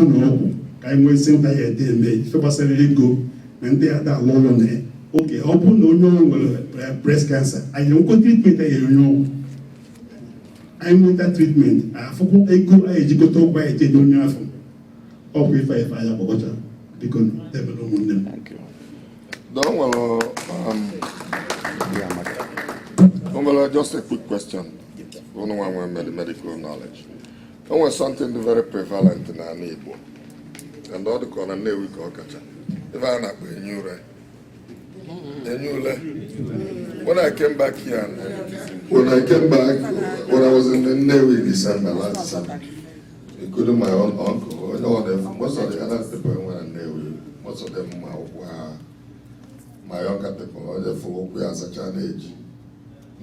No, I will send a day made for us a go and they are that long on there. Okay, open no breast cancer. I don't go treatment, you know. I'm with that treatment. I forgot a good age go talk by a don't or if I have a water because they don't want them. Thank you. Just a quick question. Only one with medical knowledge. There was something very prevalent in our neighbor. And all the corner Nnewi go catch. If I not a new when I came back here, when I was in the Nnewi December last December, including my own uncle, most of the other people were in Nnewi, most of them were my younger people, they were at such an age.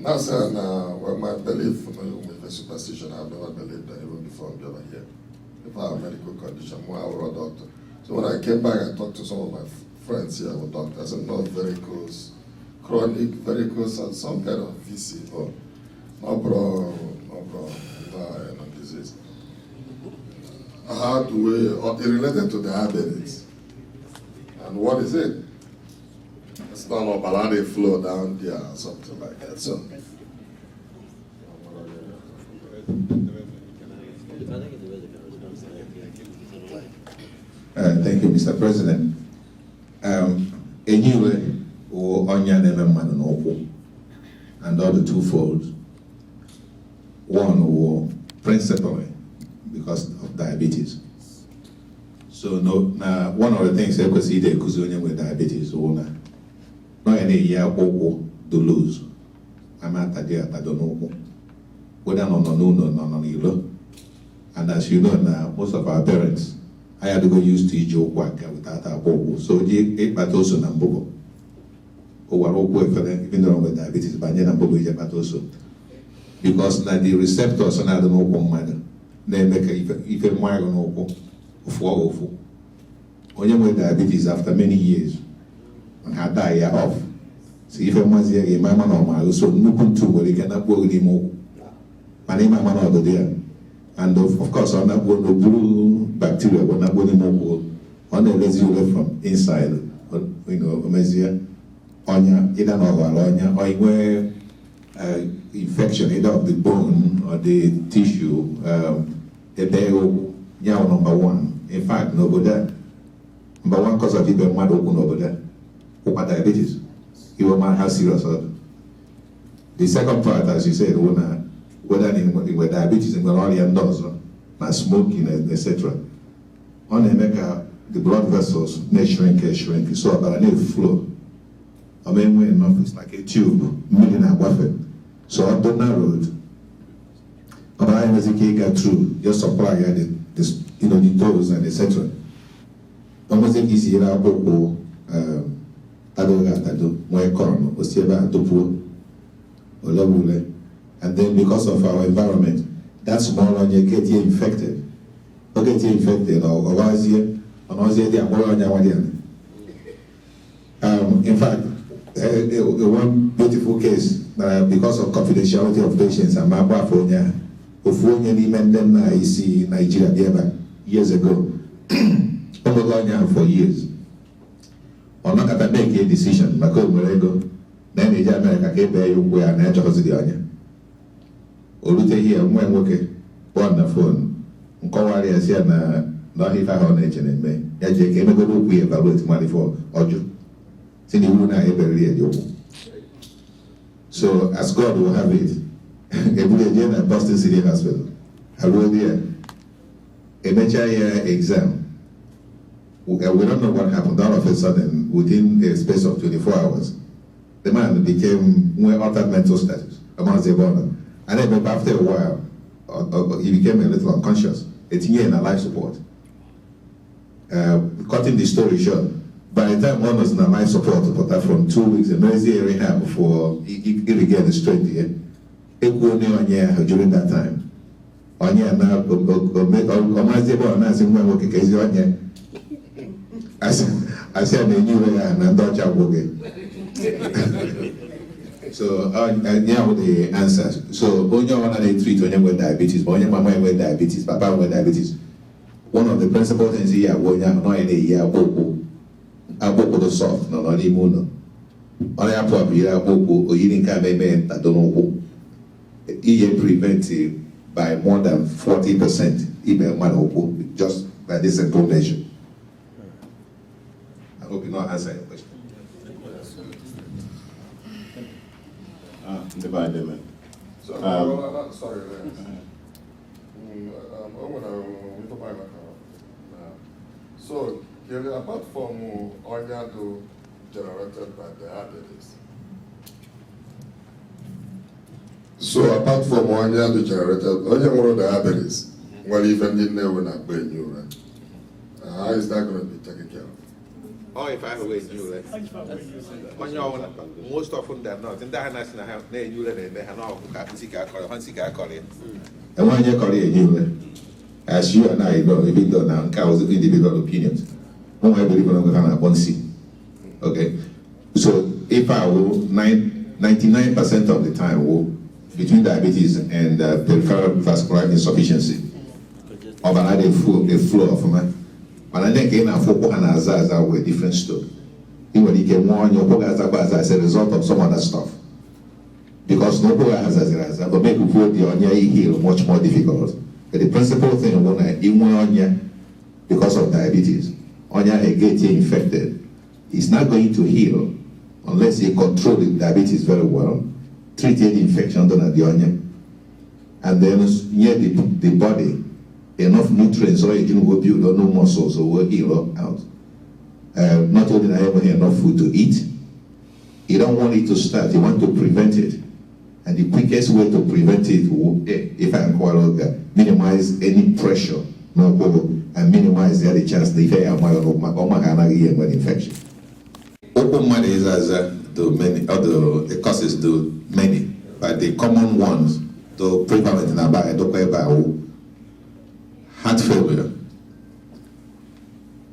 Now, sir, when my belief with the superstition, I've never believed that even before I'm over here. If I have a medical condition, I will a doctor. So when I came back, I talked to some of my friends here with doctors, and not varicose, chronic varicose, and some kind of VC or no disease. How do we, it related to diabetes. And what is it? It's not a baladi flow down there or something like that. So, thank you, Mr. President. Nnewi or Onya Nememan and Opo, and all the twofold. One or principally because of diabetes. So now one of the things I could see there with diabetes or no any year to lose. I'm at there, I don't know whether no. And as you know now, most of our parents, I had to go use to joke without our bobo. So but also Nambobo. Even though with diabetes, but but also. Because now the receptors are not the open manner. They make even more on open for when you with diabetes after many years. And had die off. So if I'm here, a man normal, so no control, well, you cannot go anymore. My name is man there. And of course, I'm not going to blue bacteria, we're not going to more on the residue from inside, you know, Mesia, Onya, either Onya, or infection either of the bone or the tissue, number one. In fact, number one cause of people mad open over there. Diabetes. You will have serious order. The second part, as you said, whether in diabetes and all the endorse, not smoking, etc. On the blood vessels may shrink. So about a flow. I mean, when it's like a tube, million and wafer. So on the road, I was a get through, just supply the dose and etc. Almost easy and then because of our environment, that small one you get infected. Or get infected or in fact, one beautiful case because of confidentiality of patients and my Mabafonia, I see Nigeria years ago. For years. Or not at make a decision, then the America came there, you were an edge of the onion. Olute here, when working, on the phone, Nkowari as here, not if I on edge and me. Yaji came a good we evaluate money for Ojo. See the woman I ever read. So, as God will have it, every day at Boston City Hospital, I wrote there a major year exam. We don't know what happened. All of a sudden, within a space of 24 hours, the man became more altered mental status amongst the border. And then after a while, he became a little unconscious. 18 years in a life support. Cutting the story short, by the time one was in a life support, but from 2 weeks, emergency rehab before he regained strength here. During that time. I said they knew and Dutch So now the answer. So only one they treat when you with diabetes, but only mama with diabetes, papa with diabetes. one of the principal things here when you're not in a year aboko the soft, no not even on a pop here aboko or eating can that don't know preventive by more than 40% even man just by this simple measure. I hope you not answer your question. Divided. So, sorry. So, apart from Onyado generated by diabetes. So, apart from Onyado generated, Onyado diabetes, well, even didn't know when I bring you, right? How is that going to be taken care of? Oh, if I were you, most often than not, in that national have you let they have no Hansika. And when you call it, as you and I know, even though now cows individual opinions, no, I believe I'm going to have one seat. Okay, so if I will 99% of the time will between diabetes and peripheral vascular insufficiency, override a flow of man. But I think in a focal and as a different story. You will get more on your as a result of some other stuff. Because no boy has as a but make you put the onya heal much more difficult. But the principal thing when I eat one onya because of diabetes, onya get infected, it's not going to heal unless you control the diabetes very well, treat the infection done at the onya, and then near the body. Enough nutrients so it will build or no muscles so will heal out. Not only have enough food to eat, you don't want it to start, you want to prevent it. And the quickest way to prevent it will, if I can call it, minimize any pressure, and minimize the other chance that if I have an infection. Open money is as the many other the causes do many, but the common ones, the prevalent in about heart failure.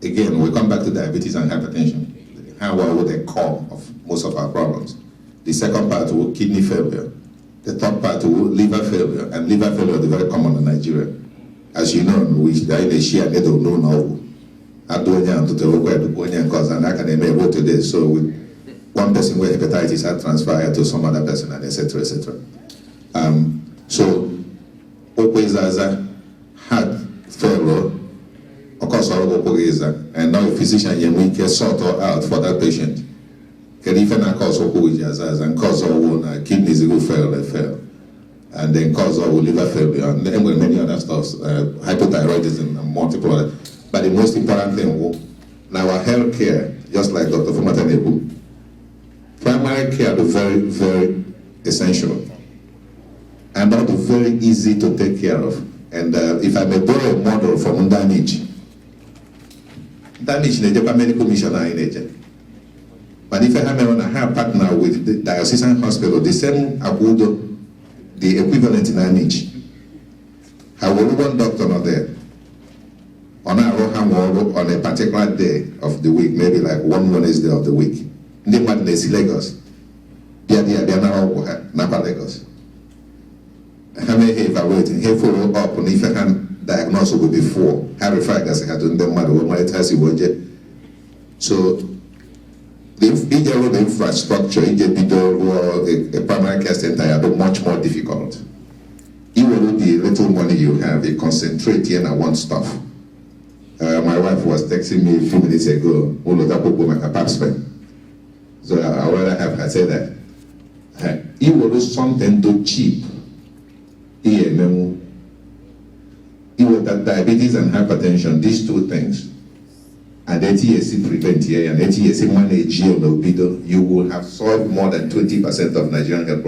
Again, we come back to diabetes and hypertension. How are the core of most of our problems? The second part will kidney failure. The third part will liver failure, and liver failure is very common in Nigeria. As you know, we share they don't know now. I don't know to the cause and I can make today. So with one person with hepatitis, I transfer to some other person, and etc. etc. So always as a heart failure, of course, and now a physician can sort out for that patient. Can even cause and cause all kidneys will fail, and then cause all liver failure, and then with many other stuff, hypothyroidism and multiple other. But the most important thing, now our health care, just like Dr. Fumata Nebu, primary care is very, very essential, and not very easy to take care of. And if I may borrow a model from damage in the Japan medical missionary in Asia. But if I have a partner with the diocesan hospital, the same abudo, the equivalent in damage, I will one doctor not there. On a particular day of the week, maybe like one Wednesday of the week. They might Lagos. They are now Napa Lagos. How many evaluating? He follow up on if I can diagnose it before. How referred as I had done them matter what my test was. So the infrastructure, a primary care center are much more difficult. Even with the little money you have, you concentrate here on one stuff. My wife was texting me a few minutes ago, all of that people make a pap spend. So I rather have her say that. It was something too cheap. It was that diabetes and hypertension, these two things, and ATSC prevent here and ATSC manage here, you will have solved more than 20% of Nigerian health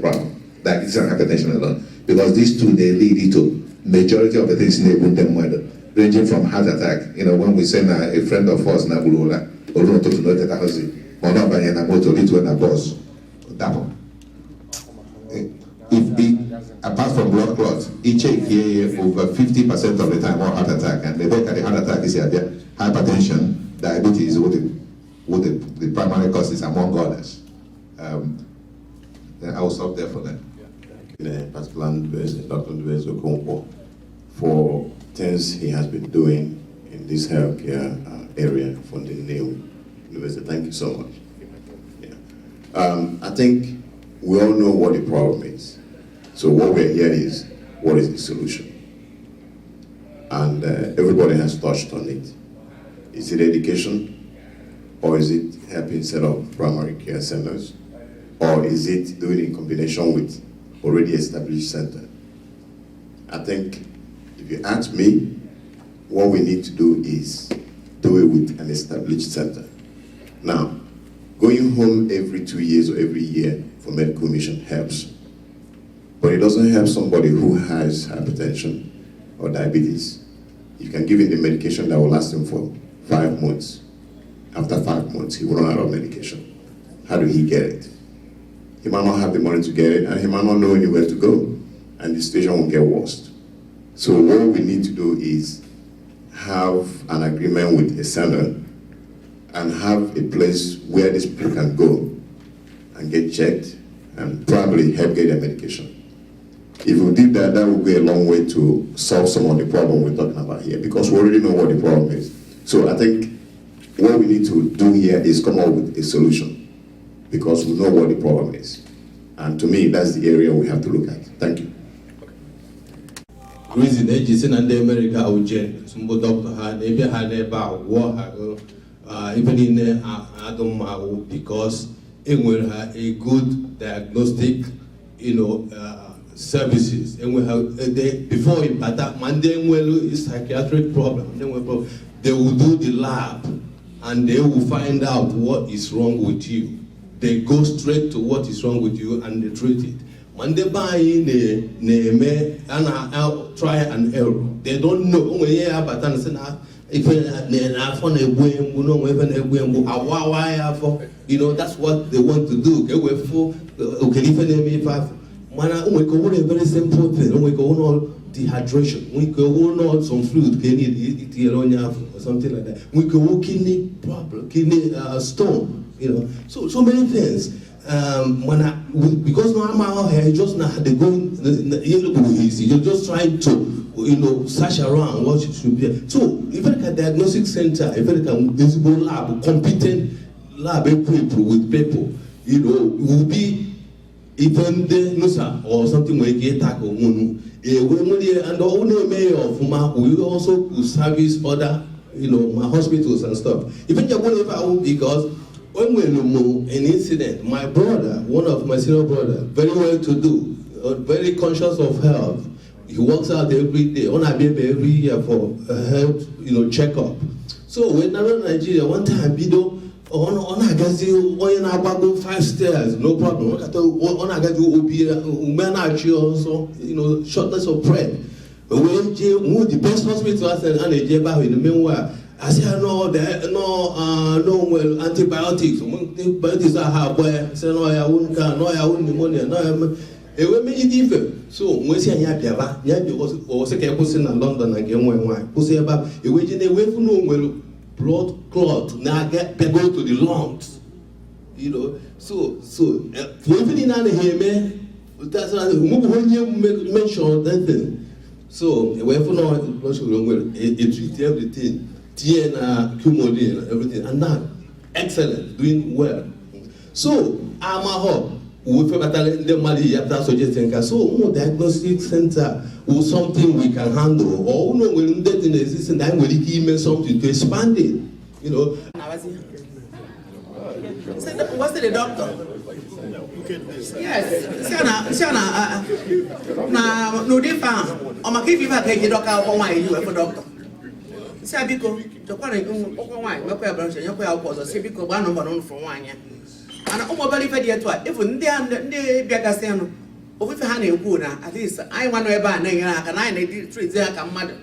problem, diabetes and hypertension alone. Because these two, they lead to majority of the things in the ranging from heart attack. You know, when we send a friend of ours, Nabulola, or not to know that house, or not by a motor, little and a boss, double. Apart from blood clots, each here over 50% of the time or heart attack, and the heart attack is here, hypertension, diabetes, with the primary causes among others. Then I will stop there for them. Particular Dr. Nnewi for things he has been doing in this healthcare area for the Nnewi University. Thank you so much. Yeah. I think we all know what the problem is. So what we're here is, what is the solution? And everybody has touched on it. Is it education? Or is it helping set up primary care centers? Or is it doing it in combination with already established center? I think if you ask me, what we need to do is do it with an established center. Now, going home every 2 years or every year for medical mission helps. But it doesn't help somebody who has hypertension or diabetes. You can give him the medication that will last him for 5 months. After 5 months, he will run out of medication. How do he get it? He might not have the money to get it, and he might not know anywhere to go, and the situation will get worse. So what we need to do is have an agreement with a center and have a place where these people can go and get checked and probably help get their medication. If we did that, that would go a long way to solve some of the problem we're talking about here, because we already know what the problem is. So I think what we need to do here is come up with a solution, because we know what the problem is. And to me, that's the area we have to look at. Thank you. Reason agency and the America Ojen, some doctor had maybe had about war, even in Adam, because it will have a good diagnostic, services, and we have before him, but that Monday will psychiatric problem. They will do the lab, and they will find out what is wrong with you. They go straight to what is wrong with you and they treat it. When they buy in the try and error, they don't know. That's what they want to do. Very simple thing. We go on dehydration. We go on some fluid, or something like that. We go on kidney problem, kidney stone. So many things. Because now I'm just now they go you're just trying to search around what should be. So if I can diagnostic center, if I can visible lab, competent lab people with people, will be even the NUSA or something where you tackle and all mayor of we also service other hospitals and stuff. Even you're going because when we remove an incident, my brother, one of my senior brother, very well to do, very conscious of health, he works out every day, on a baby every year for health, checkup. So when I was in Nigeria, one time, on a gazi, on 5 stairs, no problem. On a gazi, also, shortness of breath. But when the best hospital I said, and in the meanwhile, I said, no antibiotics. Antibiotics I have where I said, no, I wouldn't pneumonia, no, it will make it different. So, when say Yabiava, Yabi was a campus in London and game one, who say about a waiting away from no blood clot, now get go to the lungs. So even in other here, that's when you mention that thing. So, away from no it treats everything. DNA, Kumodi, everything, and now excellent, doing well. So I'm a hope we feel better the money after suggesting so more diagnostic center or something we can handle, or when that in existence, then we give something to expand it. What's the doctor? Yes, Siana, no different. I'm a keep you back a doctor on my doctor. Sabiko, the quarry, wine, no preparation, your was a Cibico, one of our from 1 year. And I'm very very to it. Even they Biagasiano, or with honey, at least I want to buy and I need 3 there come mother.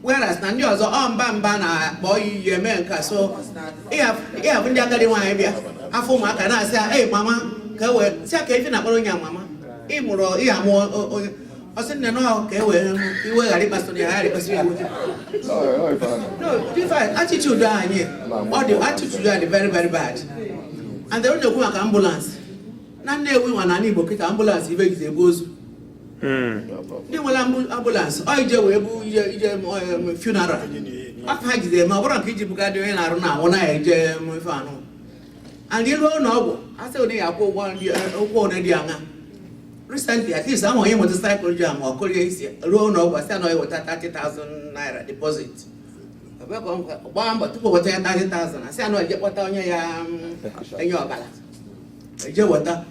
Whereas Nandios are Bambana, boy, you America, so when they're getting wine, I form my can I say, hey, Mamma, go away, say, even a young mamma. Immoral, more. I said, no, okay, well, you were a pastor, no, different attitude down here. All the attitude are very, very bad. And they don't go like ambulance. None we want any bucket ambulance, if it goes. Ndị nwere ambulance, ọ ije wee bụ ije funeral. After ha jide ma ọ bụrụ nke iji bugadi onye na-arụ na anwụ na-eje ife anụ. And ilu ụlọ ọgwụ, a sị onye ya akwụ ụgwọ one dị aṅa. Recently, at least I'm on a motorcycle jam or Korea loan over Sanoy with 30,000 naira deposit. But people were 30,000. I say, I know I get what on your balance. I get water.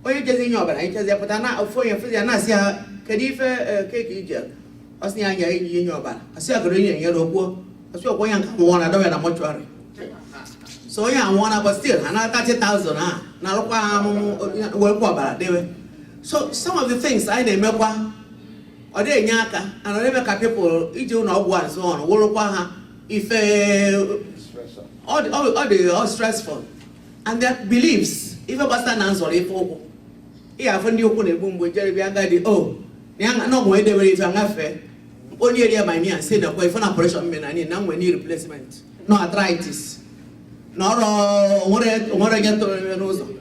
Or you just in your balance, I just put an out for your free and I say, Kadifa cake Egypt. I see in your balance. I see a green in yellow poor. I saw one one, I don't have a mortuary. So, yeah, one, but still, another 30,000. Now, work about it. So some of the things I remember, or they nyaka, and I remember people, you do not want so on, if all the stressful, and their beliefs, if a bastard answer, if I find you put a boom with Jerry Biagadi, oh, young no way they were if I'm affair. Only area by me and say that way for an operation, I need no need replacement, no arthritis, no what I get to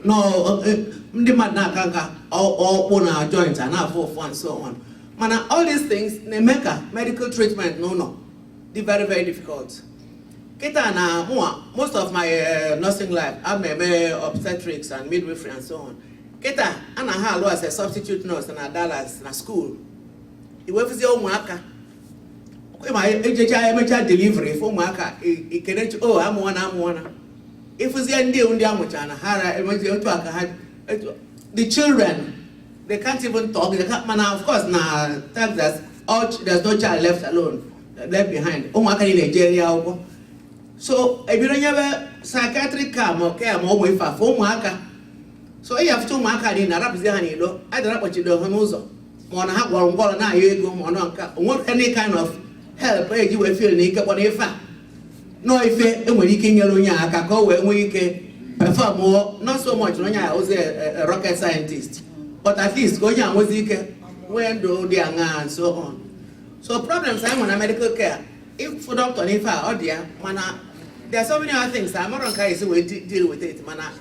no. Ndị mmadụ na-aka ọkpụ na joint and afọ and so on. Mana all these things na-eme ka medical treatment no dị very very difficult. Kita na most of my nursing life I'm a obstetrics and midwifery and so on. Kita ana ha alụ as a substitute nurse na Dallas na school. Iwefuzie ụmụaka. Ma ejecha emecha delivery for ụmụaka ikenechi amụwana. Ifuzie ndị amụcha na ha emechi otu aka ha. The children, they can't even talk. They can't, man, of course, now there's no child left alone, left behind. In Nigeria, so if you don't have a psychiatric care, more way for so you have two marker in Arab Zanido. I don't know what you do. Mona have one now. You go want any kind of help. You will feel naked on if no, if when you can yellow, go when we can. Perform more, not so much when I was a rocket scientist, but at least going on with when do they and so on. So problems I'm on medical care. If for doctor, if I dear, mana, there are so many other things. I'm not going to deal with it, mana.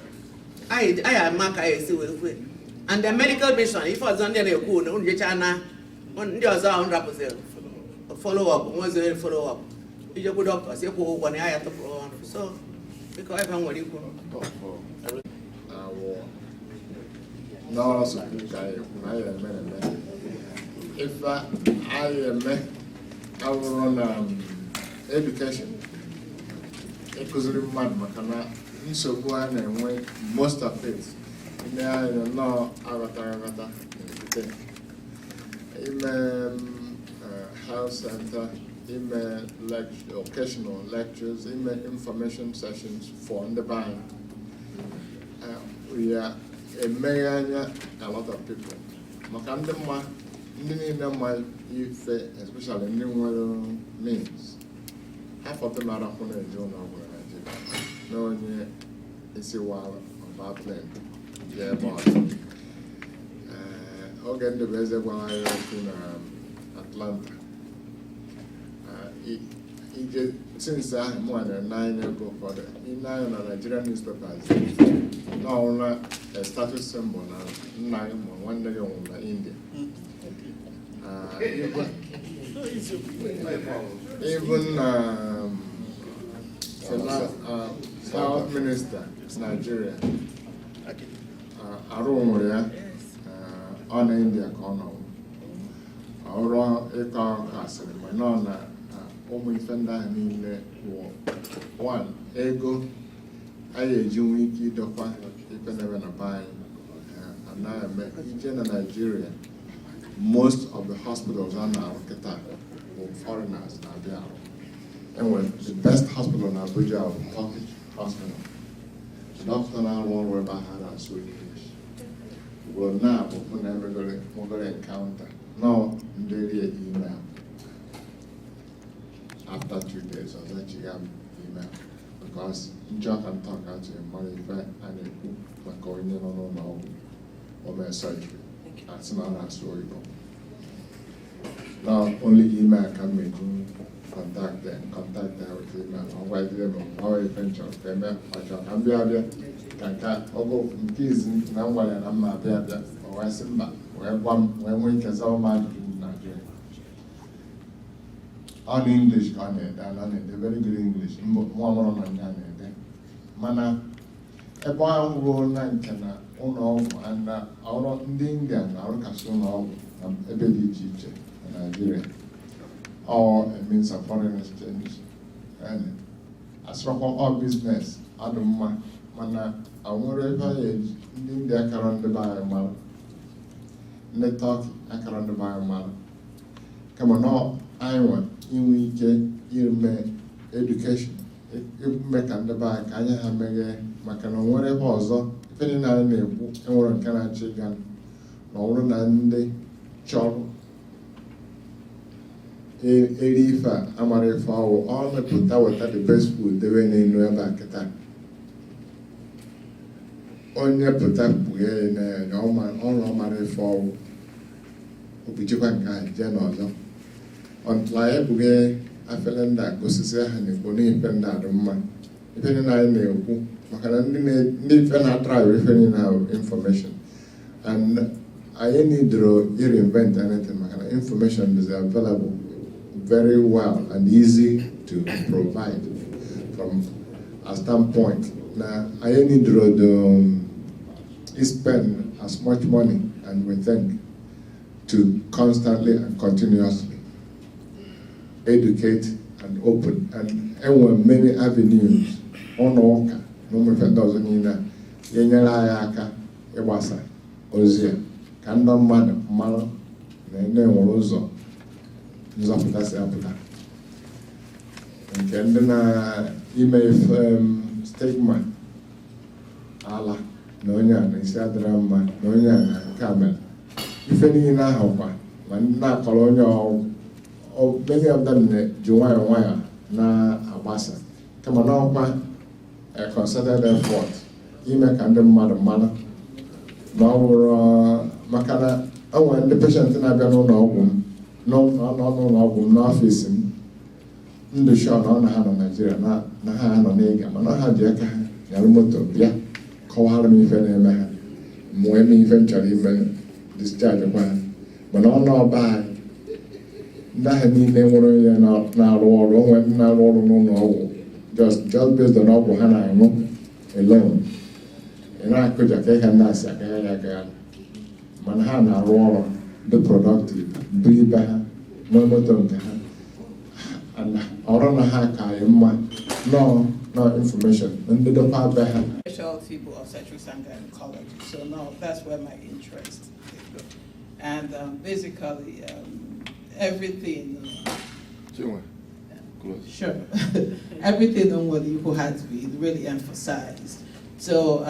I am Mark I see with it. And the medical mission, if I was under the good, on the China, on the other follow up, once they follow up. You good doctor, say, when I have to follow on. So, because I'm what you call. No, so if I run education, it was really mad, Makana. So go and when most of it, no avatar, in health center, in occasional lectures, in information sessions for the bank. We are a lot of people. Makandema, especially new means. Half of them are up on a journal where I did. No one is a while about them. Yeah, about Hogan the Beza when I was in Atlanta. Since I'm more than 9 years ago, for the Nigerian newspapers, now a status symbol now, 1 day on India. Even South Minister, Nigeria, Aromoria, on India corner, around a car castle, Manona. One, ego, I wiki dopa, you can never buy. And now in Nigeria, most of the hospitals are now foreigners now there. And when the best hospital in Abuja, Turkish hospital, doctor now one where Bahara and speak English. Well, now we're never going to encounter. No, daily email. After 2 days, I was actually got email because John can talk out to him money and a cook going in on or my surgery. That's not a story. Now only email can make contact them with email. I'll write them on our adventure. Payment, I can be there. Can go from keys now while I'm not there. wee sị mba wee gwa m wee nwee ike zaa ụmụ ajụjụ m Nigeria. Ọ dị English ka ọ na-ede ana ọ na-ede very good English nwa ọmụrụ na ya na-ede mana ebe ahụ ruo na nke na ụlọ ọgwụ na ọrụ ndị India na-arụkasị ụlọ ọgwụ na ebe dị iche iche na Nigeria or a means of foreign exchange and asọkwa all business adụ mma mana nwere ebe anyị ndị India akara ndị be anyị mara ndị Turkey akara ndị be anyị mara kama na anyị nwe inwe ike ime education ime ka ndị be anyị ka anya ha meghee maka na nwere ebe ọzọ ife niile anyị na-ekwu enwere nke na-achị ga na ọ bụrụ na ndị chọrọ eri ife a amara ife ọwụ ọ mepụta weta the best food debe n'elu ebe a kịta onye pụta kpughe na ọrụ ọmara ife ọwụ obichikwa nke a jee n'ọzọ ọntụla ya kpughe afele ndị a gosisi ha na-ekwu n'ife ndị adị mma ife niile anyị na-ekwu maka na ndị ife na-atraịv ife niile ahụ information and anyị nidoro reinvent anything maka na information is available very well and easy to provide from a standpoint. Now, I need to spend as much money and we think to constantly and continuously educate and open and there were many avenues on Oka. No me doesn't mean Yenyaka Ewasa Ozia Kandom Man Malo Nene Orozo nzọpụta si apụta nke ndị na-ime stigma ala na onye a na isi adịra mma na onye a na nke a mere ife niile ahụ kwa ma ndị na-akọrọ onye many of them ji nwayọọ nwayọọ na-agbasa kama na ọkwa a concerted effort ime ka ndị mmadụ mara na ọ bụrụ maka na o nwere ndị patient na-abịa n'ụlọ ọgwụ m n'ụlọ ọgwụ m n'ọfịs m ndụ shọ na ọ na ha nọ Naịjirịa na ha nọ n'ịga mana ha ji aka ha nyara moto bịa kọwara m ife na-eme ha mụọ eme ife m chọrọ ime discharge kwa ha mana ọnụ ọba anyị ndị ahụ niile nwere onye na-arụ ọrụ onwe ndị na-arụ ọrụ n'ụlọ ọgwụ just based on ọgwụ ha na-aṅụ alone ị na-akụja ka ịha ndị asị agagharị agagharị mana ha na-arụ ọrụ dị productive bụ ibe ha nwee moto nke ha ọrụ na ha ka anyị mma no information ndị dọkwa be ha specialty of obstetrics and gynecology. So now that's where my interest is. And basically everything. Sure. Everything on what you had to be really emphasized. So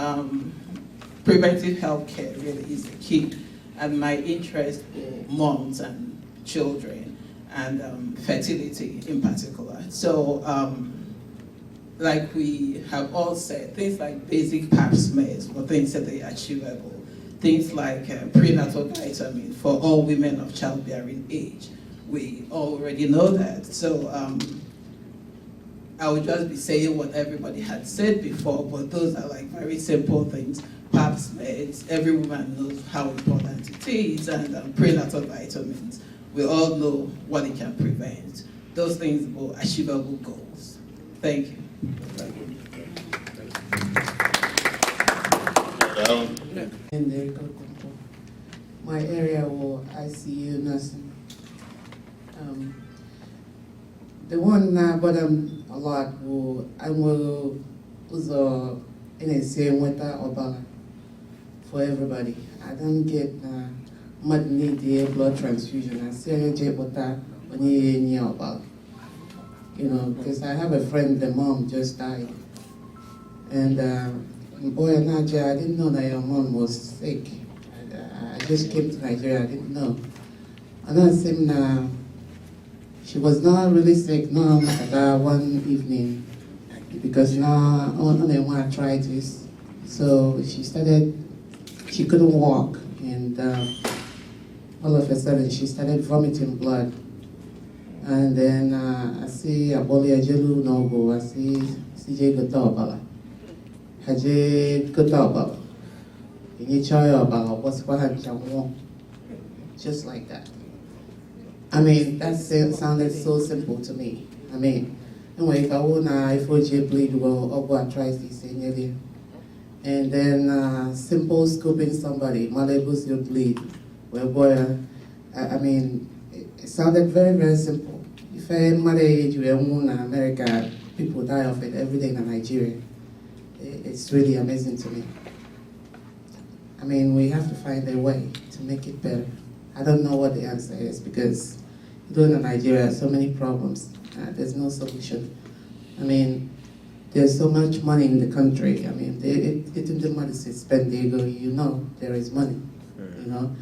preventive health care really is the key. And my interest for moms and children and fertility in particular. So like we have all said, things like basic pap smears for things that they are achievable. Things like prenatal vitamin for all women of childbearing age. We already know that. So I would just be saying what everybody had said before, but those are like very simple things. Pap smears, every woman knows how important it is, and prenatal vitamins. We all know what it can prevent. Those things are achievable goals. Thank you. My area was ICU nursing. The one that bottom a lot I was in a same winter or for everybody. I don't get much need blood transfusion. I say because I have a friend, the mom just died. And boy, Naja, I didn't know that your mom was sick. I just came to Nigeria, I didn't know. And I said, she was not really sick, no, that one evening, because now only want to try this. So she couldn't walk, and all of a sudden she started vomiting blood. And then I see Abolia Jelu Nogo, I see CJ Gotobala. Haje Gotobala. just like that. I mean, that sounded so simple to me. I mean, anyway, if I if I bleed, well, I'll go and try this thing. And then simple scooping somebody, malabus you bleed. Well, boy, I mean, it sounded very, very simple. If I married you in America, people die of it every day in Nigeria. It's really amazing to me. I mean, we have to find a way to make it better. I don't know what the answer is because in Nigeria, so many problems. There's no solution. I mean, there's so much money in the country. I mean, it's in the money to spend. You know, there is money. You know,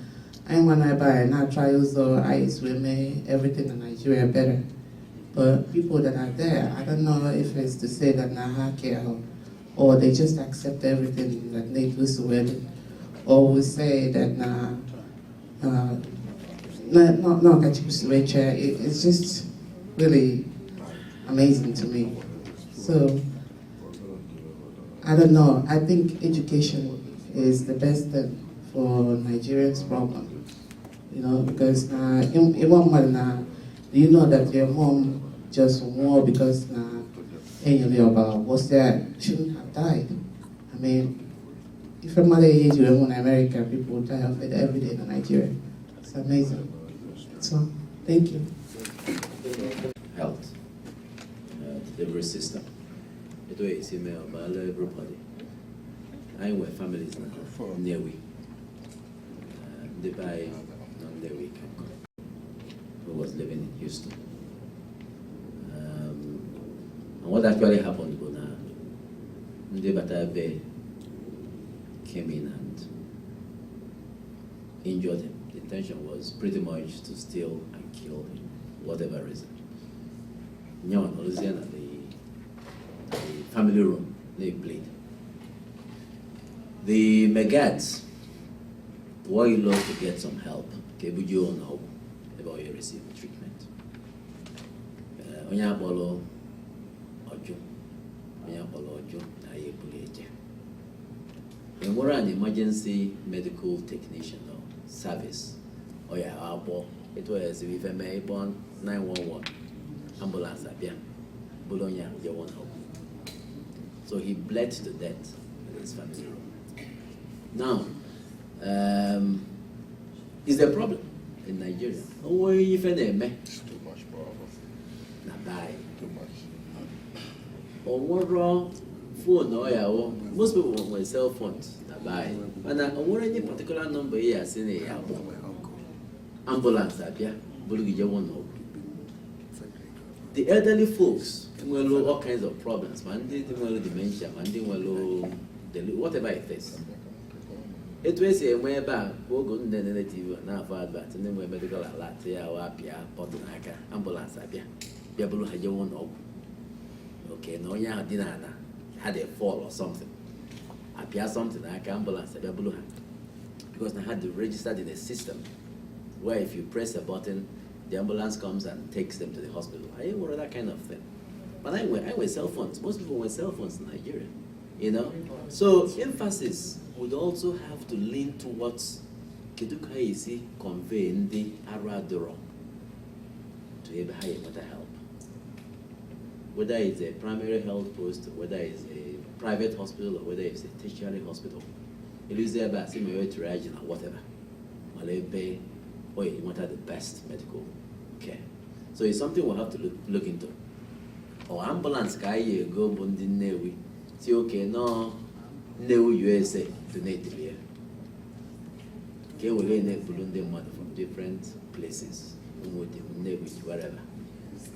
and when I buy and I try also, I will make everything in Nigeria better. But people that are there, I don't know if it's to say that nah care or they just accept everything that they do so well, or we say that it's just really amazing to me. So I don't know. I think education is the best thing for Nigerians' problem. You know, because in one man do you know that your mom just war because was there shouldn't have died? I mean, if a mother age you in America, people die of it every day in Nigeria. It's amazing. So, thank you. Health, delivery system. It was email by everybody. I were families now, Nnewi. They buy Nnewi, who was living in Houston. And what actually happened was Ndebatabe came in and injured him. The intention was pretty much to steal and kill him, whatever reason. Nyon, Louisiana, the family room, they bleed. The Megats were in love to get some help. Kebujo now about you receive treatment. Onyabolo Ojo, when we're an emergency medical technician or service, it was if I may born 911 ambulance appear, Bologna, you won't help. So he bled to death in his family room. Now, is there a problem in Nigeria? Oh, if any me, Too much power. die. Too much. Or what wrong phone or most people with cell phones buy. And or any particular number here seen a ambulance appear, the elderly folks will all kinds of problems, man, they will dementia, man, they will whatever it is. It was a way back, we'll go to the native now for advert, and then we medical alert, ambulance appear. People had your own. Okay, no, yeah, dinner had a fall or something. Appear something like ambulance, because I had to register in a system where if you press a button, the ambulance comes and takes them to the hospital. I ain't worried that kind of thing. But I wear cell phones. Most people wear cell phones in Nigeria, you know. So emphasis would also have to lean towards Kedukaisi conveying the Aradoro to a higher mental health. Whether it's a primary health post, whether it's a private hospital, or whether it's a tertiary hospital. It is there by similar triage or whatever. Malebe, or you want the best medical care. So it's something we'll have to look into. Or ambulance guy go bundi Nnewi. See, okay, no, Nnewi USA donate here. Okay, we're going to Burundi money from different places. Nnewi, wherever.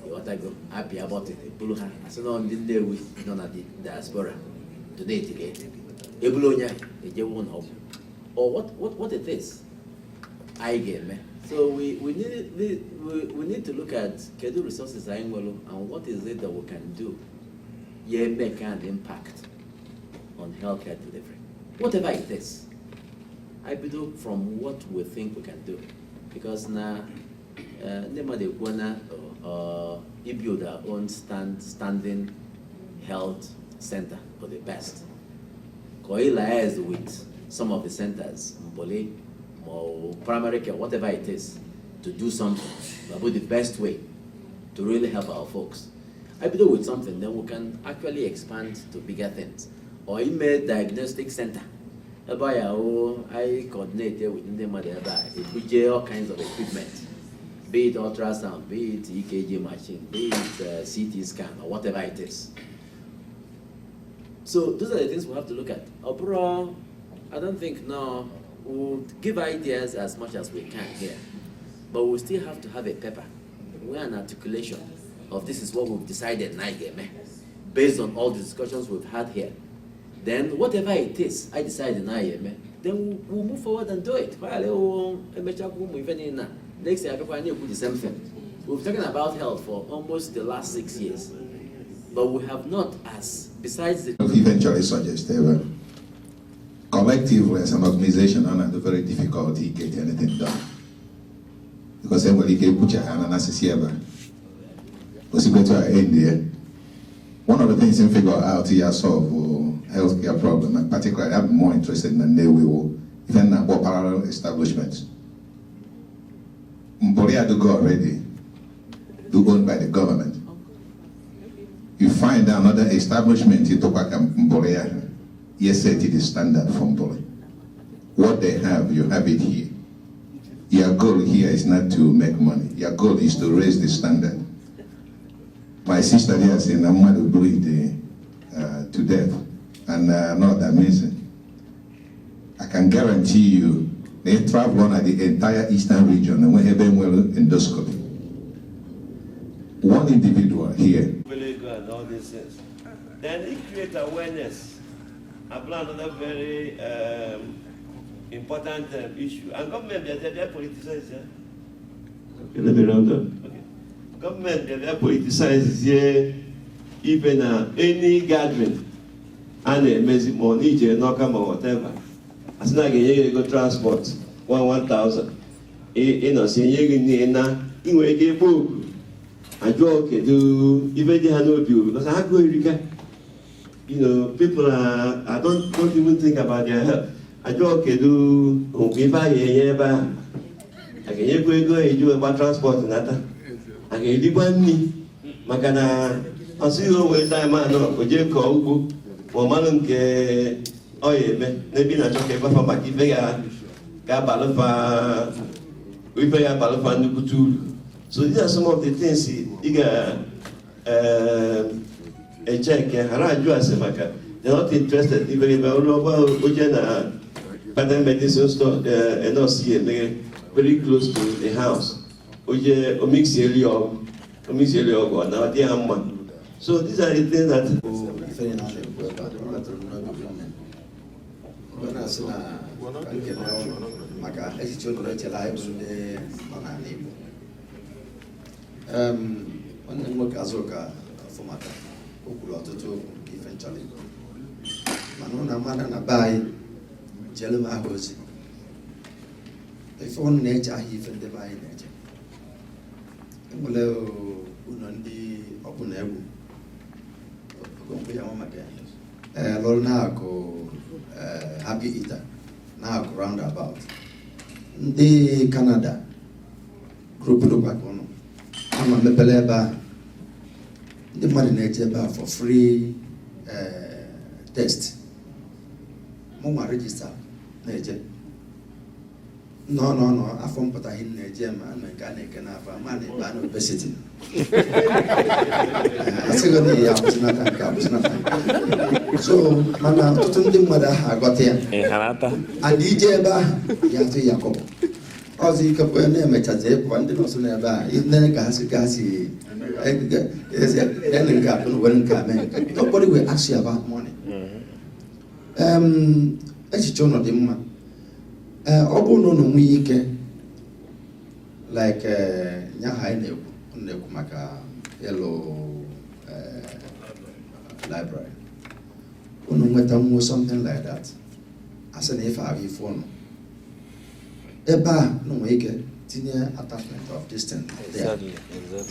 What I go happy about it. Buluha, I said, no, Nnewi, none of the diaspora. Today, Ebulonia, a won't help. Or what it is. I get me. So we need to look at Kedu resources and what is it that we can do. Yeah, make an impact on healthcare delivery. Whatever it is. I do from what we think we can do. Because now they wanna build our own standing health center for the best. Koila is with some of the centers, Mbole, or primary care, whatever it is, to do something, but the best way to really help our folks. I believe with something, then we can actually expand to bigger things. Or in a diagnostic center. I coordinate with them, they all kinds of equipment, be it ultrasound, be it EKG machine, be it CT scan, or whatever it is. So those are the things we have to look at. Overall, I don't think now we'll give ideas as much as we can here, but we still have to have a paper, an articulation of this is what we've decided now, based on all the discussions we've had here. Then whatever it is, I decided now, then we'll move forward and do it. Next year, I need to do the same thing. We've talking about health for almost the last 6 years, but we have not, as besides the eventually suggest collectively as an organization are not very difficult to get anything done. Because everybody can put your hand on us here. Because you go to India, one of the things you figure out here solve healthcare problem, and particularly I'm more interested in Nnewi, even about parallel establishments. Mbolia do go already, do owned by the government. You find another establishment in Topaka Mbolia, yes, set it is standard for Mbolia. What they have, you have it here. Your goal here is not to make money. Your goal is to raise the standard. My sister here saying I'm going to do it to death, and not amazing. I can guarantee you, they travel on at the entire eastern region and we have been well endoscopy. One individual here. Really good and all these things. Then it creates awareness about another very important issue. And government, they're politicized. Okay, let me round up. Okay. Government, they're politicized here, even any gathering, and amazing money, knock'em or whatever. As long as you go transport, 1,000. You know, saying you know, you get book. I joke, do even they have no view because I go you know, people are, I don't even think about their health. I joke, do if I can go about transport and that. I can live on me. Makana, I see you with time, I know, or Jake or Malum. Oh yeah, maybe not okay, but for my Kivea, Gabalafa, we pay a Balafan Nukutu. So these are some of the things you get a check and Haraju as a maker. They're not interested even about Ujana pattern medicine store and not see very close to the house. Uje Omixilio now the Amma. So these are the things that one more Kazoka for Mata, Okuloto eventually. Manona Manana by Jelema Hosi. If on nature, even divine nature. Well, Unandi Opunebu, Gompia Lolnaco, Happy Eater, now roundabout. The Canada group of Bacono. I'm a Mepeleba, the marinated for free test. Moma register, Nature. No, I found put in Nature and mechanic and have a money ban obesity. I was not. So, Mana, to mother, I got here. And DJ Ba, Yatu Yakob. Ozzy Capone, Metaze, one did also never, if then Gassi, then Captain wouldn't come. Nobody will ask you about money. As you told him, Obono no week like Yahai Nekumaka Yellow Library. Unumetamu something like that. As an FRV phone. Eba no make senior attachment of this thing there.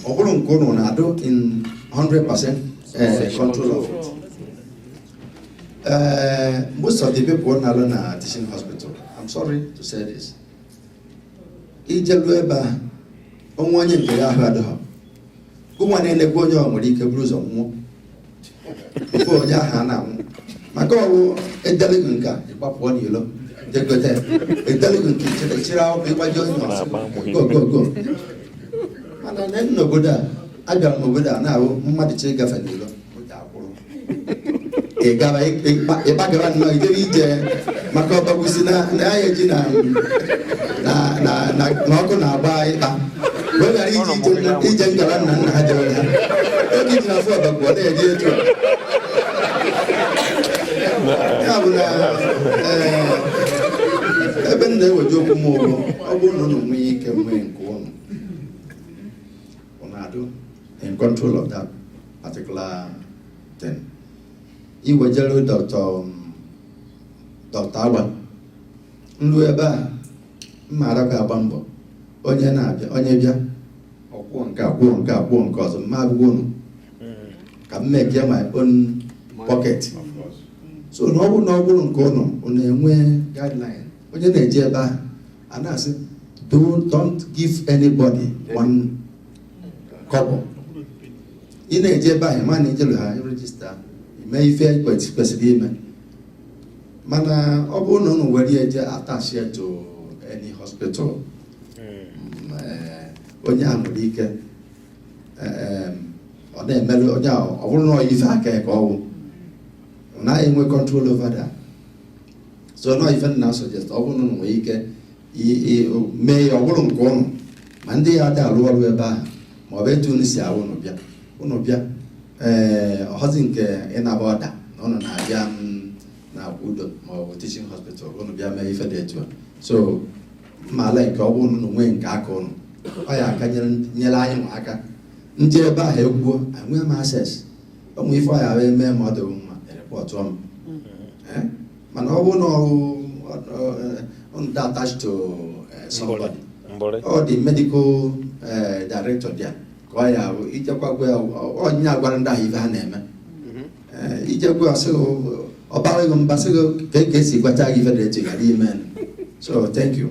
Obolon Kono Nado in 100% control of it. Most of the people in Alona teaching hospital, I'm sorry to say this. Ijelueba, onwanye nke ya hado. Kuma nene gwonya omurike bruzo mu. Before ya hana mu. Maka owo edeligun nka ipapo ni lo. Jegote. Edeligun ki chira o pe wajo ni. Go. Ana nen no goda. Aja no goda na o mmadu che gafe ni lo. O ja akuru. E gaba e ba gaba no ide ije. Maka obagusi na ayeji na n'ọkụ na-agba ịkpa wee ghara ije ngara nna ha jere ya oge iji n'afọ ọbagbo ọ na-eji etu ya bụ na ebe m na-eweje okwu m ụgwọ ọ bụrụ na ụnụ nwee ike nwee nke ụnụ na-adụ in control of that particular thing iwejere Dr. Agba nlu ebe a mara ka agba mbọ onye na-abịa onye bịa ọkwụọ nke ọzọ mma agụgụ ụnụ ka m make my own pocket so na ọ bụrụ nke ụnụ na-enwe guideline onye na-eji ebe a a na-asị don't give anybody one kobo ị na-eji ebe ahụ ma na ijelu ha register ime ife kwesịrị ime mana ọ bụrụ na ụnụ were eje attach to any hospital onye a nwere ike ọ na-emerụ onye ọ bụrụ na ife aka ka ọ bụ na-enwe control over that so na ife na suggest ọ bụrụ na nwere ike mee ya ọ bụrụ nke ụnụ ma ndị ya dị alụ ọrụ ebe ahụ ma ọ bụ etu unu si ahụ ụnụ bịa ọhazi nke ịnaba ọda na ụnụ na-abịa na Udo ma ọ bụ teaching hospital ụnụ bịa mee ife dị etu a so mala nke ọ bụrụ na nwee nke aka ụnụ ọ ya aka nyere anyị nwa aka ndị ebe ahụ ekwuo enwee m access ụmụ ife ọ ya wee mee ma ọ dị mma report m mana ọ bụrụ na ụnụ dị attached to somebody ọ dị medical director there ka ọ ya ijekwa gwa onye agwara ndị ahụ ife ha na-eme ijekwa ọsị ọ bara ego mba sị ka esi gwacha gị ife dị etu gara ime so thank you.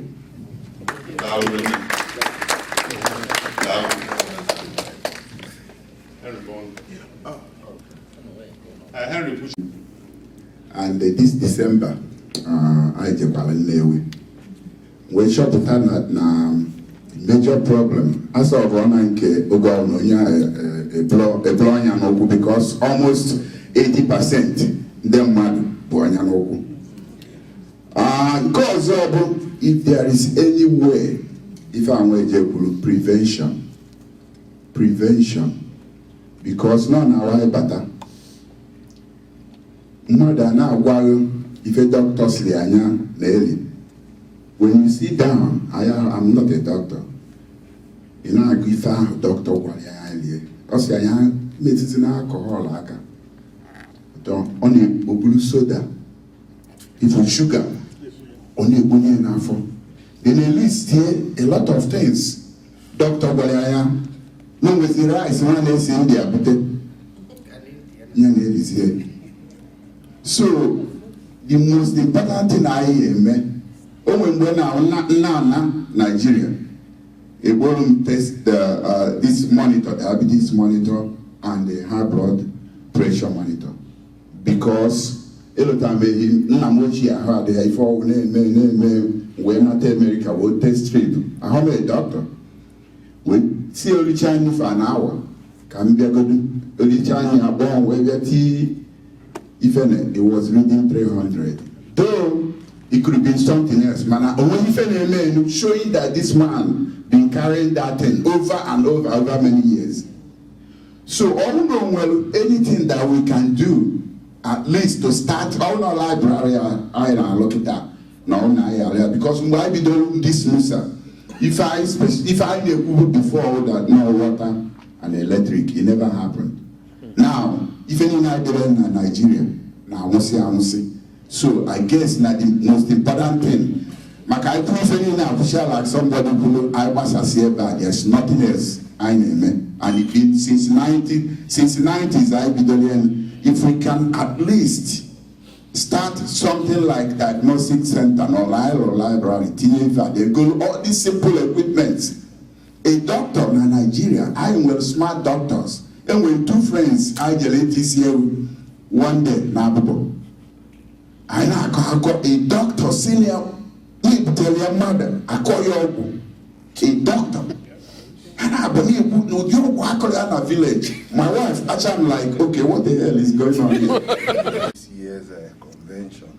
And this December, I jekwara Nnewi. We shot that na major problem. As of one nke ogo no nya n'okwu because almost 80% them mmadụ bụ anya n'okwu. Nke ọzọ bụ if there is any way if I want to prevention because none are better. Mother now if a doctor si anya na-eli. When you sit down, I'm not a doctor. You know, if a doctor gwara ya elie. Because anya medicine alcohol aka. Only obulu soda. If you sugar, only bunye n'afọ. Then they list here a lot of things. Doctor gwara ya no with the rice one is in there but is here. So the most important thing I am when now Nigeria a will test this monitor, the diabetes monitor and the high blood pressure monitor because every time I heard before we're not America will test strip. I have a doctor. We see only Chinese for an hour. Can be a good only Chinese are born where it was reading 300. Though it could have been something else. Man, when showing that this man been carrying that thing over and over many years. So all know well anything that we can do at least to start all our library I look at that. No, because why be doing this NUSA? If I knew before that no water and electric, it never happened. Now, if any Nigeria, now I see. So I guess not the most important thing. I prove any official like somebody who I was here, but there's nothing else. I name and it been since the 90s I be doing. If we can at least start something like diagnostic center or library, teenager, they go all these simple equipment. A doctor in Nigeria, I am smart doctors, and when two friends I get this year one day now. I got a doctor senior, tell your mother, I call you a doctor. And I believe no, you work in a village. My wife, actually, I'm like, okay, what the hell is going on here? This year's convention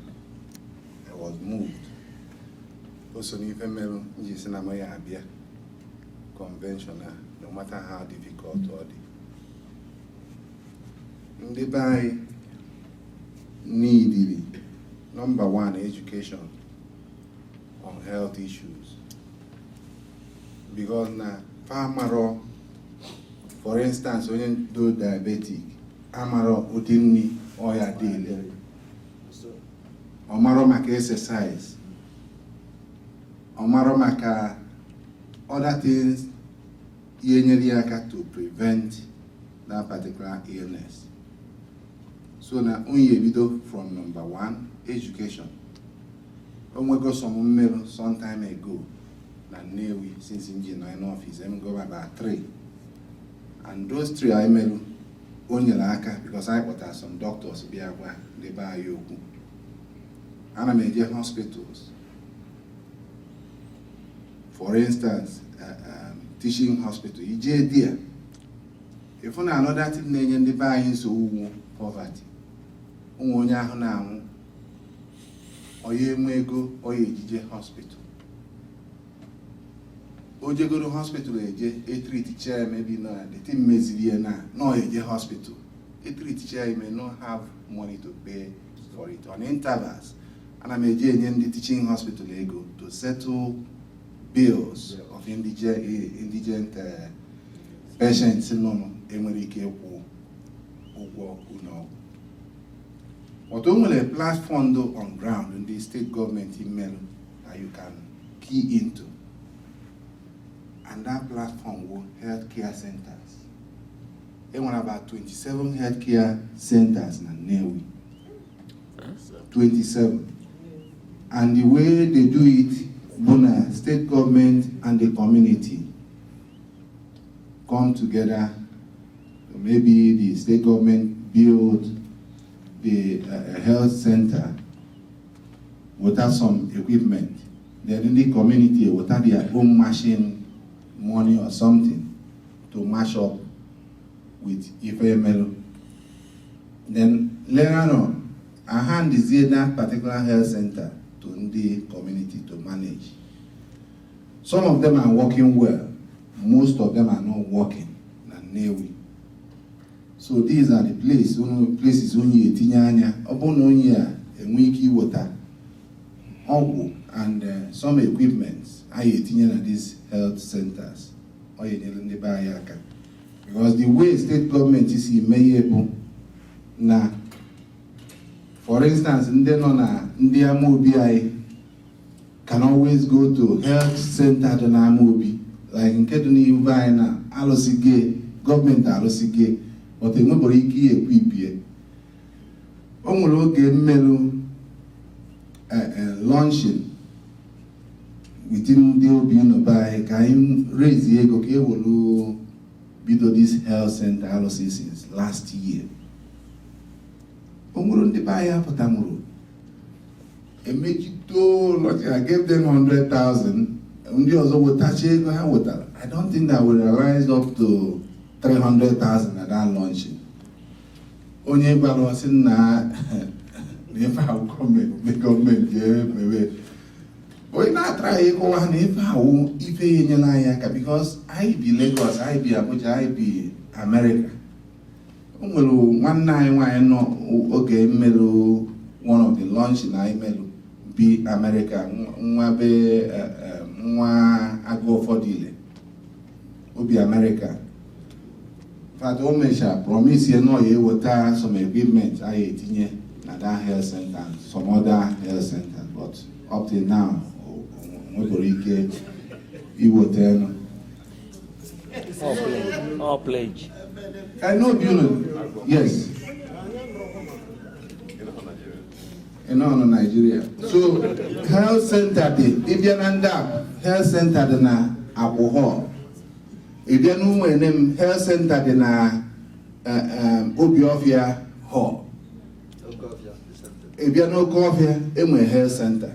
was moved. Also, even convention, no matter how difficult or the by need number one, education on health issues. Because now, Amaro, for instance, when you do diabetic, Amaro udini oya daily. Amaro make exercise. Amaro make other things to prevent that particular illness. So now we video from number one, education. When we got some time ago. Nnewi, since in January office, I'm going about 3. And those 3 I made only like because I got some doctors be aware they buy you. And I made hospitals. For instance, teaching hospital, dear. If on another thing they buy into poverty, or you may go or you hospital. Oje go to hospital a treat chair maybe no the thing measure na no a hospital. A treat chair may not have money to pay for it on intervals. And I may in the teaching hospital go to settle bills of indigent patients no America But only a platform though on ground in the state government email that you can key into. And that platform will healthcare centers. There were about 27 healthcare centers in Nnewi. 27. And the way they do it, Bona, state government and the community come together. Maybe the state government build the health center without some equipment. Then in the community without their own machine, money or something to mash up with IFML. Then later on, I hand is that particular health center to the community to manage. Some of them are working well, most of them are not working. Nnewi. So these are the places only tinyanya, upon only a wiki water, and some equipments. I at these health centers or in the Bayaka. Because the way state government is able now, for instance, in the Mobi can always go to health center to Namobi, like in Keduni Uvina, Alosige, government Alosige, but the Moboriki equip. Omulo game melu launching. Within the obion by can raise the ego will build this health center since last year. Omurun the buyer for Tamuru. And make it to I gave them 100,000 and the other would touch it. I don't think that will rise up to 300,000 at that launching. Only was in if I will come the government maybe. We not try to go on if I because I be Lagos, I be Abuja, I be America. One night why not okay melu one of the launch in I melu be America be I go for delay. Be America. But Omesha promise you know you will tie some equipment I tinye na that health center and some other health center, but up till now All pledge. I know you know. Yes. in Nigeria. So health center if you end up health center na Abuho. If you know my name health center na Obiofia Hall. If you know Kofia, a health center.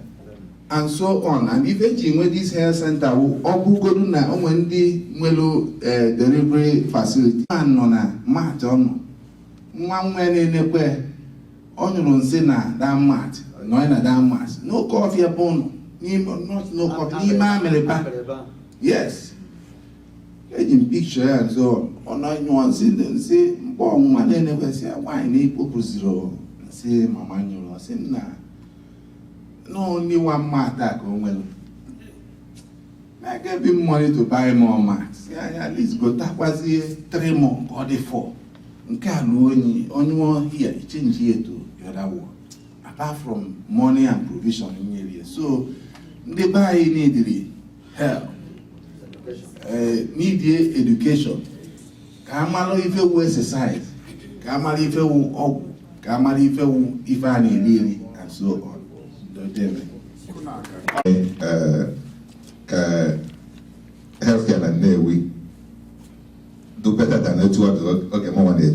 And so on. And eventually when this health center will go na when the delivery facility and on a mat on one when in a way on na that mat, no in a damn mat. No coffee upon no coffee, yes. In picture and so on. I know and say, bomb one never say why need zero. Say Mama you say nah. No only one mat that go well. I gave him money to buy more mats. Yeah, at least go that was 3 more or 4. Only one here, change here to the other one. Apart from money and provision in area. So they buy need help. Need education. Kamalo if you exercise. Kamalo if you Kamalo if you and so on. Healthcare and Nnewi do better than the two okay more than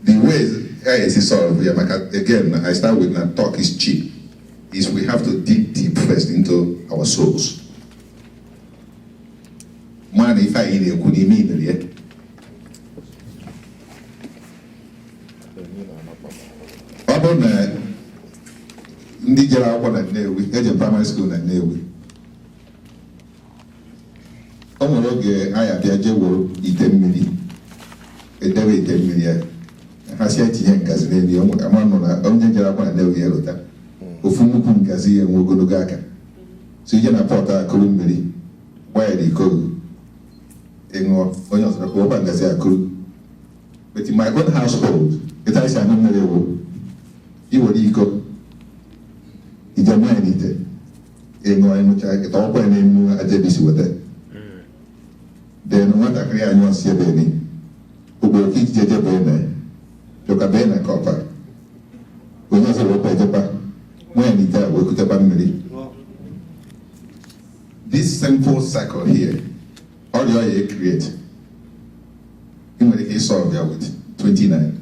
the ways I see solve again I start with that talk is cheap is we have to dig deep first into our souls. Man if I in a good mean ndị jere akwụkwọ na Nnewi eje primary school na Nnewi o nwere oge anyị abịa jee wuru ite mmiri edebe ite mmiri ya ha si etinye ngazi n'elu ama nọ na onye jere akwụkwọ na Nnewi ya lụta ofu nnukwu ngazi ya nwe ogologo aka so ije na pọt akụrụ mmiri gbaa ya n'iko ịṅụọ onye ọzọ kwa ọkwa ngazi akụrụ but in my own household ịta isi anụ mmiri ewu iwere iko ijamani ite eno emucha itopo enu ajebisi wete then nwata kri anyo sie beni ugo kijeje bene yoka bene kopa onye so ropa jepa when ita we kutepa mmiri. This simple cycle here all you create in what you solve here with 29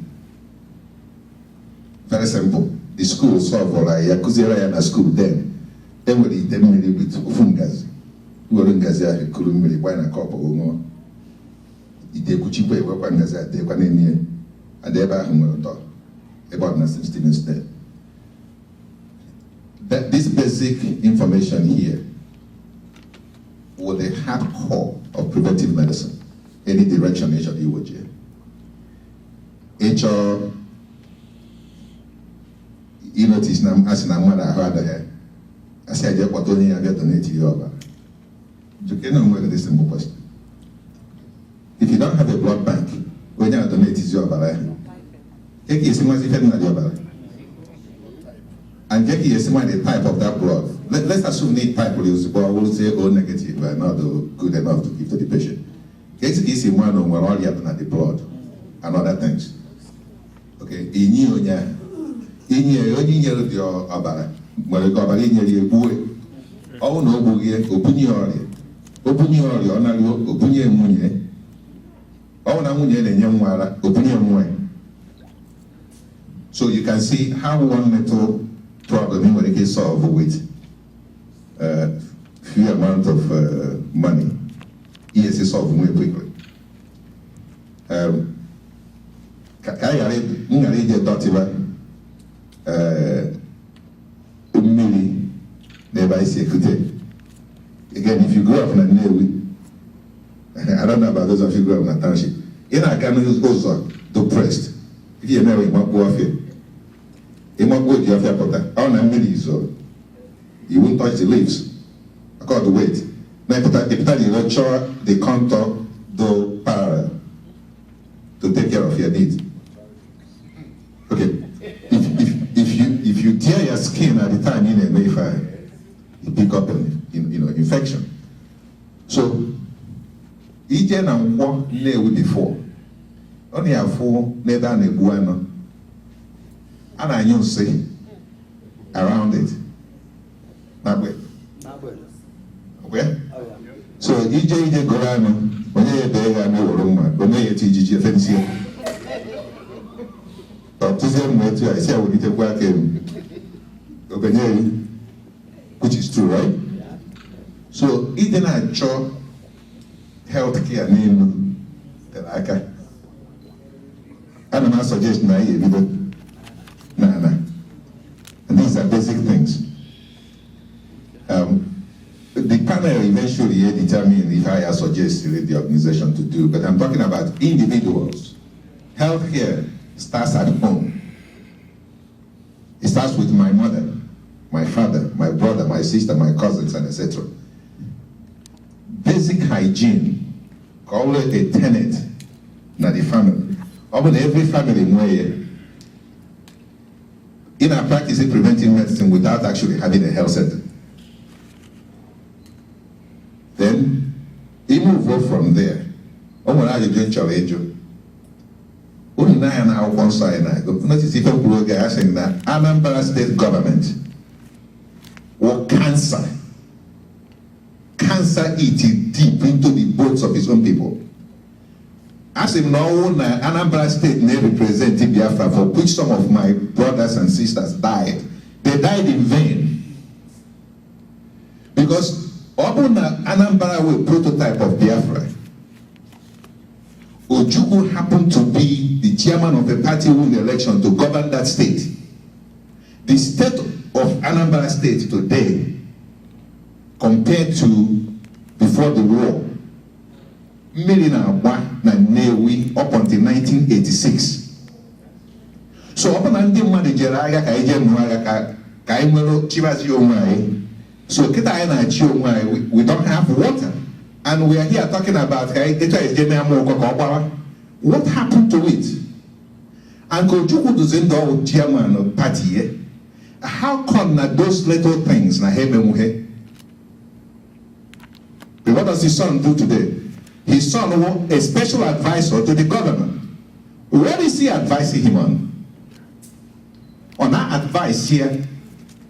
very simple. The school solve for like Yakuzera and a school then. Then we did them with fungas. We were in Gaza, couldn't really buy a couple or more. They could cheap weapon Gaza, they were in here, and they were about nothing still instead. That this basic information here was the hardcore of preventive medicine, any direction you would hear. HR you notice now as an amount I heard here. I said, "Yeah, but only I get donated you over." You cannot make this simple question. If you don't have a blood bank, when you donate you over, take your simple and take your simple the type of that blood. Let's assume the type is but we'll say O negative, but not good enough to give to the patient. Get easy one on all you have at the blood and other things. Okay, in you. Inye onye nyere dị ọbara nwere ka ọbara inyere egbuwe ọwụ na ogbughị obunye ọrịa ọ narị obunye nwunye ọwụ na nwunye na-enye nwa ara obunye nwa. So you can see how one little problem nwere ike solve with few amount of money yes is solved very quickly. Ka ghara ije dọtịba mmiri n'ebe anyị si ekute. Again, if you grow up in Nnewi, I don't know about those of you who grew up in a township, in a kind of also depressed. If you know, you might go off here. You might go to your water. I don't know, so you won't touch the leaves. I got the weight. Now, if you ensure the contour, though parallel, to take care of your needs. Okay. If you tear your skin at the time in a mayfire, you pick up an infection. So, Ije na Nnewi before, only have 4 neither Nebuano, and I knew say around it. Okay? So EJ Gorano, when you beg I know room, when you teach you fancy. Baptism went to I say I will be the work which is true, right? So it didn't show healthcare name that I can. I don't suggest na and these are basic things. The panel eventually determine if I suggest the organization to do, but I'm talking about individuals. Healthcare starts at home. It starts with my mother, my father, my brother, my sister, my cousins, and etc. Basic hygiene, call it a tenet, not the family. Over every family in our practice of preventive medicine without actually having a health center. Then, he move on from there. Notice if I'm saying that Anambra State government will cancer eating deep into the bones of his own people. As in now, Anambra State may represent Biafra, for which some of my brothers and sisters died. They died in vain. Because Anambra was a prototype of Biafra. Ojukwu happened to be the chairman of the party who won the election to govern that state. The state of Anambra State today, compared to before the war, Nnewi up until 1986. So upon the manager, so we don't have water. And we are here talking about what happened to it? And Kojuku doesn't know chairman of party. How come that those little things na hememuhe? What does his son do today? His son was a special advisor to the governor. What is he advising him on? On our advice here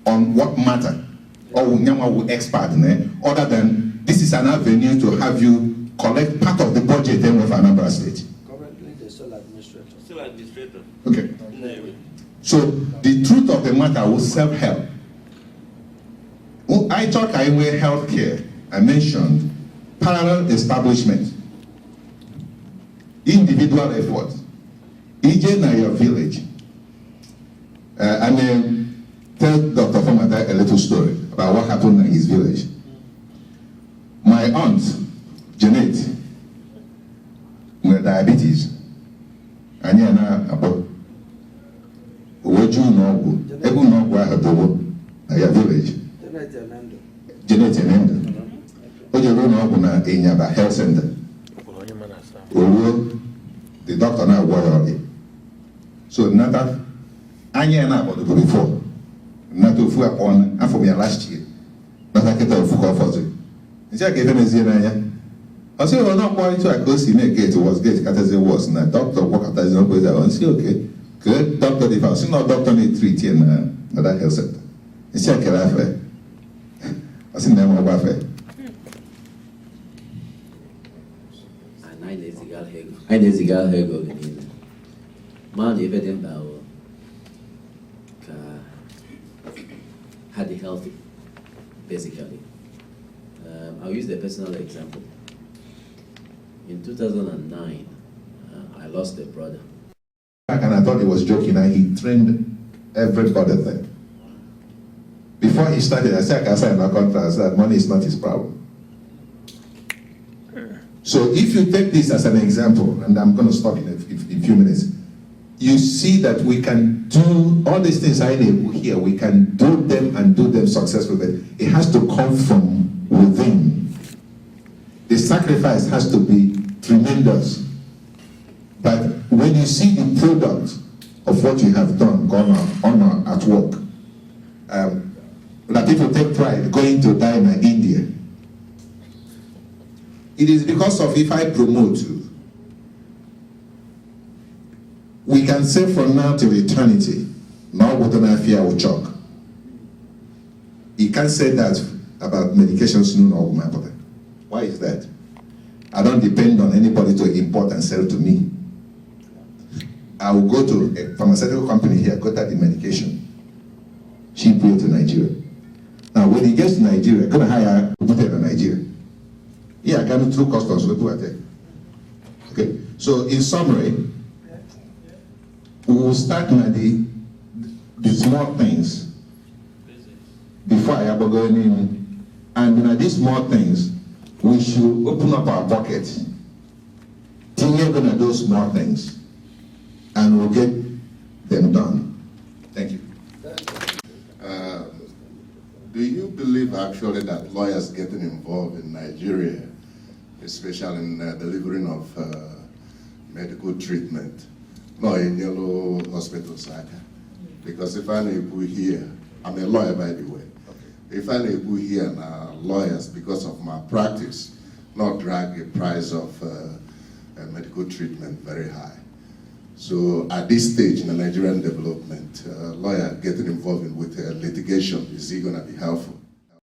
on what matter? Or Nyama expert other than this is an avenue to have you collect part of the budget then of Anambra State. Currently, the sole administrator. Still administrator. Okay. Nnewi. So the truth of the matter was self-help. I talk in healthcare. I mentioned parallel establishment, individual effort. EJ na your village. And then tell Dr. Fomata a little story about what happened in his village. My aunt, Janet, with diabetes, and you know about what you know, every know where her bobo, your village. Janet and Enda. What you know in your health center. The doctor now worried. So, Nata, Anya and I about before. Not to fool upon and for me last year. But I get a full for it. I gave him a zero. I said, well, not going to a close in a gate was gate cut as it was. And the doctor walked as no place. I say, okay, good doctor. If I see no doctor need treat in another health center. I say, okay, I see them over there. I need to go here. Man, if it didn't had it healthy, basically. I'll use the personal example. In 2009, I lost a brother. And I thought he was joking, and he trained everybody there. Before he started, I said, I signed my contract, I said, money is not his problem. So if you take this as an example, and I'm going to stop in a few minutes, you see that we can do all these things I enable here, we can do them and do them successfully, but it has to come from within. The sacrifice has to be tremendous. But when you see the product of what you have done, gone on at work, that people take pride going to die in India. It is because of if I promote you, we can say from now till eternity, Now what I fear will choke. You can't say that about medications no my brother. Why is that? I don't depend on anybody to import and sell to me. I will go to a pharmaceutical company here, got that the medication. Ship it to Nigeria. Now when he gets to Nigeria, gonna hire a hotel in Nigeria. Yeah, I can through customs with what. Okay. So in summary, we will start with the small things before I go in, and these small things, we should open up our pocket, think gonna do small things, and we'll get them done. Thank you. Do you believe actually that lawyers getting involved in Nigeria, especially in delivering of medical treatment, not in yellow hospitals, because if I know here, I'm a lawyer by the way. If I know here now, lawyers, because of my practice, not drag the price of medical treatment very high. So at this stage in the Nigerian development, lawyer getting involved with litigation, is he going to be helpful?